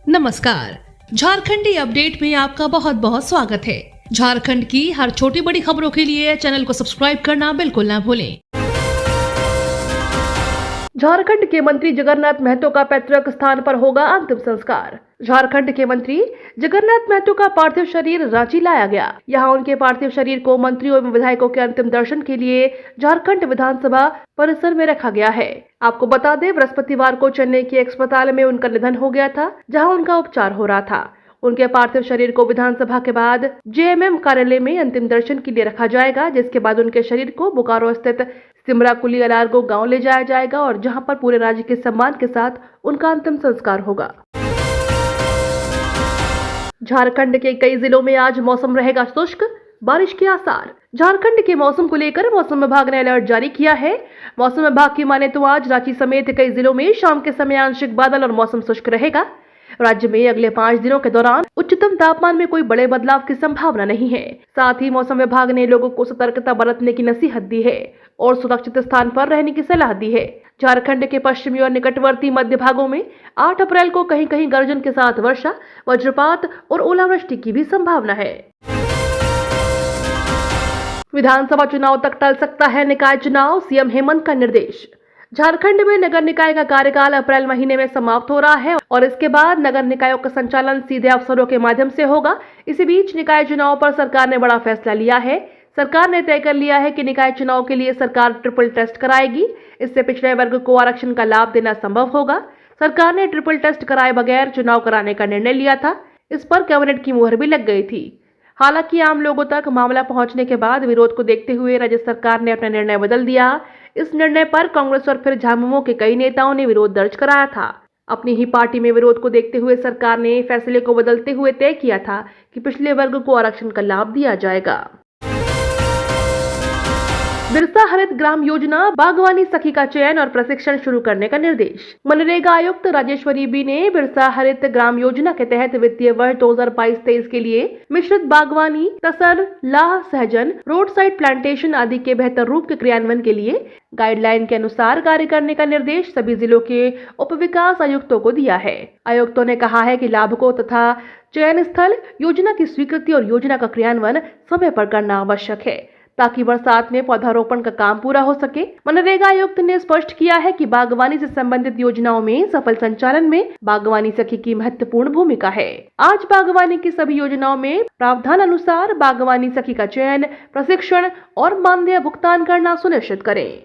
नमस्कार। झारखंडी अपडेट में आपका बहुत बहुत स्वागत है। झारखंड की हर छोटी बड़ी खबरों के लिए चैनल को सब्सक्राइब करना बिल्कुल ना भूलें। झारखंड के मंत्री जगन्नाथ महतो का पैतृक स्थान पर होगा अंतिम संस्कार। झारखंड के मंत्री जगन्नाथ महतो का पार्थिव शरीर रांची लाया गया। यहां उनके पार्थिव शरीर को मंत्रियों एवं विधायकों के अंतिम दर्शन के लिए झारखंड विधानसभा परिसर में रखा गया है। आपको बता दें, बृहस्पतिवार को चेन्नई के एक अस्पताल में उनका निधन हो गया था, जहां उनका उपचार हो रहा था। उनके पार्थिव शरीर को विधानसभा के बाद जेएमएम कार्यालय में अंतिम दर्शन के लिए रखा जाएगा, जिसके बाद उनके शरीर को बोकारो स्थित सिमराकुली अलारगो गांव ले जाया जाएगा और जहां पर पूरे राज्य के सम्मान के साथ उनका अंतिम संस्कार होगा। झारखंड के कई जिलों में आज मौसम रहेगा शुष्क, बारिश के आसार। झारखंड के मौसम को लेकर मौसम विभाग ने अलर्ट जारी किया है। मौसम विभाग की माने तो आज रांची समेत कई जिलों में शाम के समय आंशिक बादल और मौसम शुष्क रहेगा। राज्य में अगले 5 दिनों के दौरान उच्चतम तापमान में कोई बड़े बदलाव की संभावना नहीं है। साथ ही मौसम विभाग ने लोगों को सतर्कता बरतने की नसीहत दी है और सुरक्षित स्थान पर रहने की सलाह दी है। झारखंड के पश्चिमी और निकटवर्ती मध्य भागों में 8 अप्रैल को कहीं कहीं गर्जन के साथ वर्षा, वज्रपात और ओलावृष्टि की भी संभावना है। विधानसभा चुनाव तक टल सकता है निकाय चुनाव, सीएम हेमंत का निर्देश। झारखंड में नगर निकाय का कार्यकाल अप्रैल महीने में समाप्त हो रहा है और इसके बाद नगर निकायों का संचालन सीधे अफसरों के माध्यम से होगा। इसी बीच निकाय चुनाव पर सरकार ने बड़ा फैसला लिया है। सरकार ने तय कर लिया है कि निकाय चुनाव के लिए सरकार ट्रिपल टेस्ट कराएगी। इससे पिछड़े वर्ग को आरक्षण का लाभ देना संभव होगा। सरकार ने ट्रिपल टेस्ट कराए बगैर चुनाव कराने का निर्णय लिया था। इस पर कैबिनेट की मुहर भी लग गई थी। हालांकि आम लोगों तक मामला पहुंचने के बाद विरोध को देखते हुए राज्य सरकार ने अपना निर्णय बदल दिया। इस निर्णय पर कांग्रेस और फिर झामुमो के कई नेताओं ने विरोध दर्ज कराया था। अपनी ही पार्टी में विरोध को देखते हुए सरकार ने फैसले को बदलते हुए तय किया था कि पिछले वर्ग को आरक्षण का लाभ दिया जाएगा। बिरसा हरित ग्राम योजना बागवानी सखी का चयन और प्रशिक्षण शुरू करने का निर्देश। मनरेगा आयुक्त राजेश्वरी बी ने बिरसा हरित ग्राम योजना के तहत वित्तीय वर्ष 2022-23 के लिए मिश्रित बागवानी, तसर, लाह, सहजन, रोड साइड प्लांटेशन आदि के बेहतर रूप के क्रियान्वयन के लिए गाइडलाइन के अनुसार कार्य करने का निर्देश सभी जिलों के उप विकास आयुक्तों को दिया है। आयुक्तों ने कहा है कि लाभुकों तथा चयन स्थल, योजना की स्वीकृति और योजना का क्रियान्वयन समय पर करना आवश्यक है ताकि बरसात में पौधारोपण का काम पूरा हो सके। मनरेगा आयुक्त ने स्पष्ट किया है कि बागवानी से संबंधित योजनाओं में सफल संचालन में बागवानी सखी की महत्वपूर्ण भूमिका है। आज बागवानी की सभी योजनाओं में प्रावधान अनुसार बागवानी सखी का चयन, प्रशिक्षण और मानदेय भुगतान करना सुनिश्चित करें।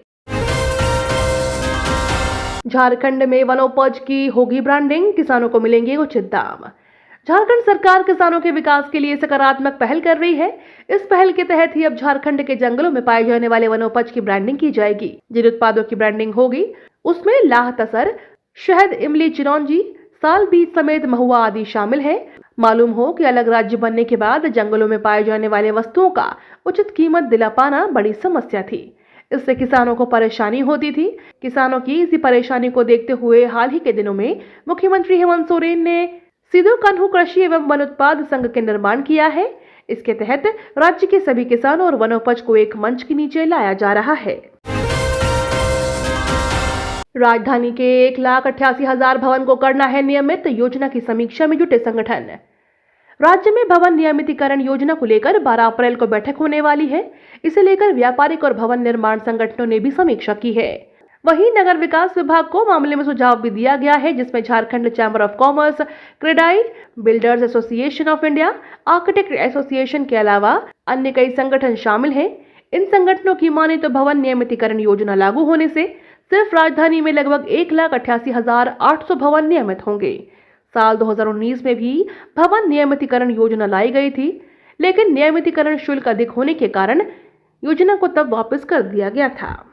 झारखंड में वनोपज की होगी ब्रांडिंग, किसानों को मिलेंगे उचित दाम। झारखंड सरकार किसानों के विकास के लिए सकारात्मक पहल कर रही है। इस पहल के तहत ही अब झारखंड के जंगलों में पाए जाने वाले वनोपज की ब्रांडिंग की जाएगी। जिन उत्पादों की ब्रांडिंग होगी उसमें लाह, तसर, शहद, इमली, चिरौंजी, साल बीज समेत महुआ आदि शामिल है। मालूम हो कि अलग राज्य बनने के बाद जंगलों में पाए जाने वाले वस्तुओं का उचित कीमत दिला पाना बड़ी समस्या थी। इससे किसानों को परेशानी होती थी। किसानों की इसी परेशानी को देखते हुए हाल ही के दिनों में मुख्यमंत्री हेमंत सोरेन ने सीधो कान्हू कृषि एवं वन उत्पाद संघ के निर्माण किया है। इसके तहत राज्य के सभी किसानों और वनोपज को एक मंच के नीचे लाया जा रहा है। राजधानी के 1,88,000 भवन को करना है नियमित, योजना की समीक्षा में जुटे संगठन। राज्य में भवन नियमितीकरण योजना को लेकर 12 अप्रैल को बैठक होने वाली है। इसे लेकर व्यापारिक और भवन निर्माण संगठनों ने भी समीक्षा की है। वहीं नगर विकास विभाग को मामले में सुझाव भी दिया गया है, जिसमें Jharkhand chamber of commerce, CREDAI, builders association of India, architect association के अलावा अन्य कई संगठन शामिल हैं। इन संगठनों की माने तो भवन नियमितीकरण योजना लागू होने से सिर्फ राजधानी में लगभग 1,88,800 भवन नियमित होंगे। साल 2019 में भी भवन नियमितीकरण योजना लाई गई थी, लेकिन नियमितीकरण शुल्क अधिक होने के कारण योजना को तब वापस कर दिया गया था।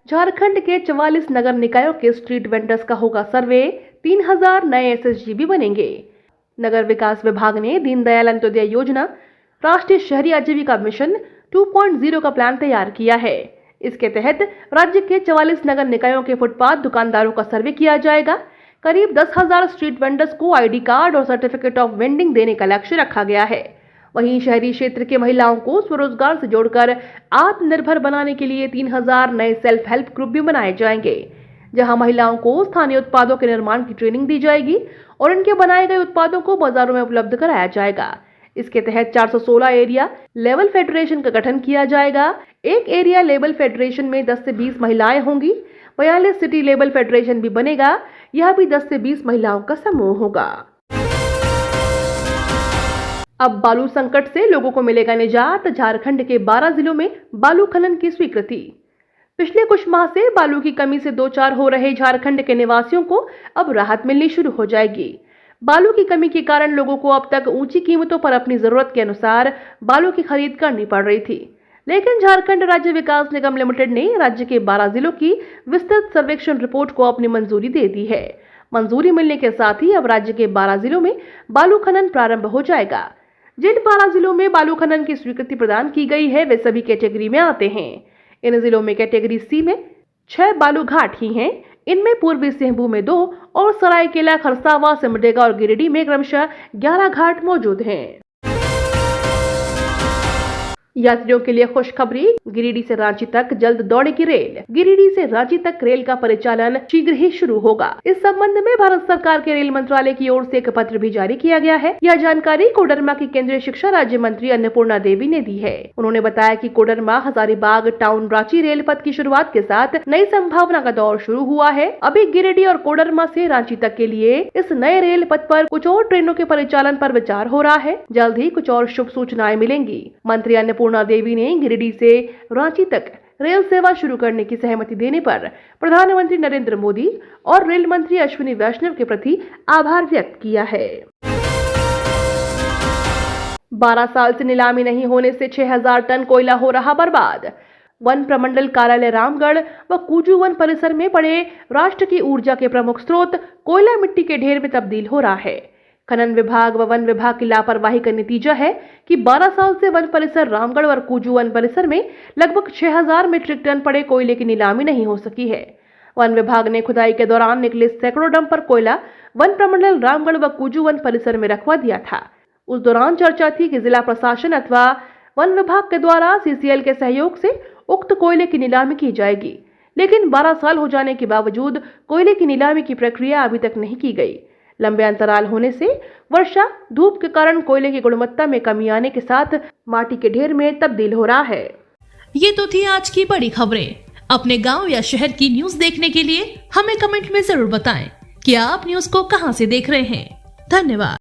झारखंड के 44 नगर निकायों के स्ट्रीट वेंडर्स का होगा सर्वे, 3,000 नए एसएसजी भी बनेंगे। नगर विकास विभाग ने दीनदयाल अंत्योदय योजना, राष्ट्रीय शहरी आजीविका मिशन 2.0 का प्लान तैयार किया है। इसके तहत राज्य के 44 नगर निकायों के फुटपाथ दुकानदारों का सर्वे किया जाएगा। करीब 10,000 स्ट्रीट वेंडर्स को आईडी कार्ड और सर्टिफिकेट ऑफ वेंडिंग देने का लक्ष्य रखा गया है। वहीं शहरी क्षेत्र के महिलाओं को स्वरोजगार से जोड़कर आत्मनिर्भर बनाने के लिए 3,000 नए सेल्फ हेल्प ग्रुप भी बनाए जाएंगे। जहां महिलाओं को स्थानीय उत्पादों के निर्माण की ट्रेनिंग दी जाएगी और इनके बनाए गए उत्पादों को बाजारों में उपलब्ध कराया जाएगा। इसके तहत 416 एरिया लेवल फेडरेशन का गठन किया जाएगा। एक एरिया लेवल फेडरेशन में 10 से 20 महिलाएं होंगी। 42 सिटी लेवल फेडरेशन भी बनेगा, यह भी 10 से 20 महिलाओं का समूह होगा। अब बालू संकट से लोगों को मिलेगा निजात। झारखंड के 12 जिलों में बालू खनन की स्वीकृति। पिछले कुछ माह से बालू की कमी से दो चार हो रहे झारखंड के निवासियों को अब राहत मिलनी शुरू हो जाएगी। बालू की कमी के कारण लोगों को अब तक ऊंची कीमतों पर अपनी जरूरत के अनुसार बालू की खरीद करनी पड़ रही थी, लेकिन झारखंड राज्य विकास निगम लिमिटेड ने राज्य के 12 जिलों की विस्तृत सर्वेक्षण रिपोर्ट को अपनी मंजूरी दे दी है। मंजूरी मिलने के साथ ही अब राज्य के 12 जिलों में बालू खनन प्रारंभ हो जाएगा। जिन 12 जिलों में बालू खनन की स्वीकृति प्रदान की गई है वे सभी कैटेगरी में आते हैं। इन जिलों में कैटेगरी सी में 6 बालू घाट ही हैं। इनमें पूर्वी सिंहभूम में 2 और सरायकेला, खरसावां, सिमडेगा और गिरिडीह में क्रमशः 11 घाट मौजूद हैं। यात्रियों के लिए खुशखबरी, गिरिडीह से रांची तक जल्द दौड़ेगी रेल। गिरिडीह से रांची तक रेल का परिचालन शीघ्र ही शुरू होगा। इस संबंध में भारत सरकार के रेल मंत्रालय की ओर से एक पत्र भी जारी किया गया है। यह जानकारी कोडरमा की केंद्रीय शिक्षा राज्य मंत्री अन्नपूर्णा देवी ने दी है। उन्होंने बताया कि कोडरमा हजारीबाग टाउन रांची रेल पथ की शुरुआत के साथ नई संभावना का दौर शुरू हुआ है। अभी गिरिडीह और कोडरमा से रांची तक के लिए इस नए रेल पथ पर कुछ और ट्रेनों के परिचालन पर विचार हो रहा है। जल्द ही कुछ और शुभ सूचनाएं मिलेंगी। मंत्री अन्नपूर्णा देवी ने गिरिडीह से रांची तक रेल सेवा शुरू करने की सहमति देने पर प्रधानमंत्री नरेंद्र मोदी और रेल मंत्री अश्विनी वैष्णव के प्रति आभार व्यक्त किया है। 12 साल से नीलामी नहीं होने से 6000 टन कोयला हो रहा बर्बाद। वन प्रमंडल कार्यालय रामगढ़ व कुजू वन परिसर में पड़े राष्ट्र की ऊर्जा के प्रमुख स्रोत कोयला मिट्टी के ढेर में तब्दील हो रहा है। खनन विभाग व वन विभाग की लापरवाही का नतीजा है कि 12 साल से वन परिसर रामगढ़ और कुजू वन परिसर में लगभग 6000 मीट्रिक टन पड़े कोयले की नीलामी नहीं हो सकी है। वन विभाग ने खुदाई के दौरान निकले सैकड़ों डंपर कोयला वन प्रमंडल रामगढ़ व कुजू वन परिसर में रखवा दिया था। उस दौरान चर्चा थी कि जिला प्रशासन अथवा वन विभाग के द्वारा सीसीएल के सहयोग से उक्त कोयले की नीलामी की जाएगी, लेकिन 12 साल हो जाने के बावजूद कोयले की नीलामी की प्रक्रिया अभी तक नहीं की गई। लंबे अंतराल होने से वर्षा धूप के कारण कोयले की गुणवत्ता में कमी आने के साथ माटी के ढेर में तब्दील हो रहा है। ये तो थी आज की बड़ी खबरें। अपने गांव या शहर की न्यूज देखने के लिए हमें कमेंट में जरूर बताएं कि आप न्यूज को कहां से देख रहे हैं। धन्यवाद।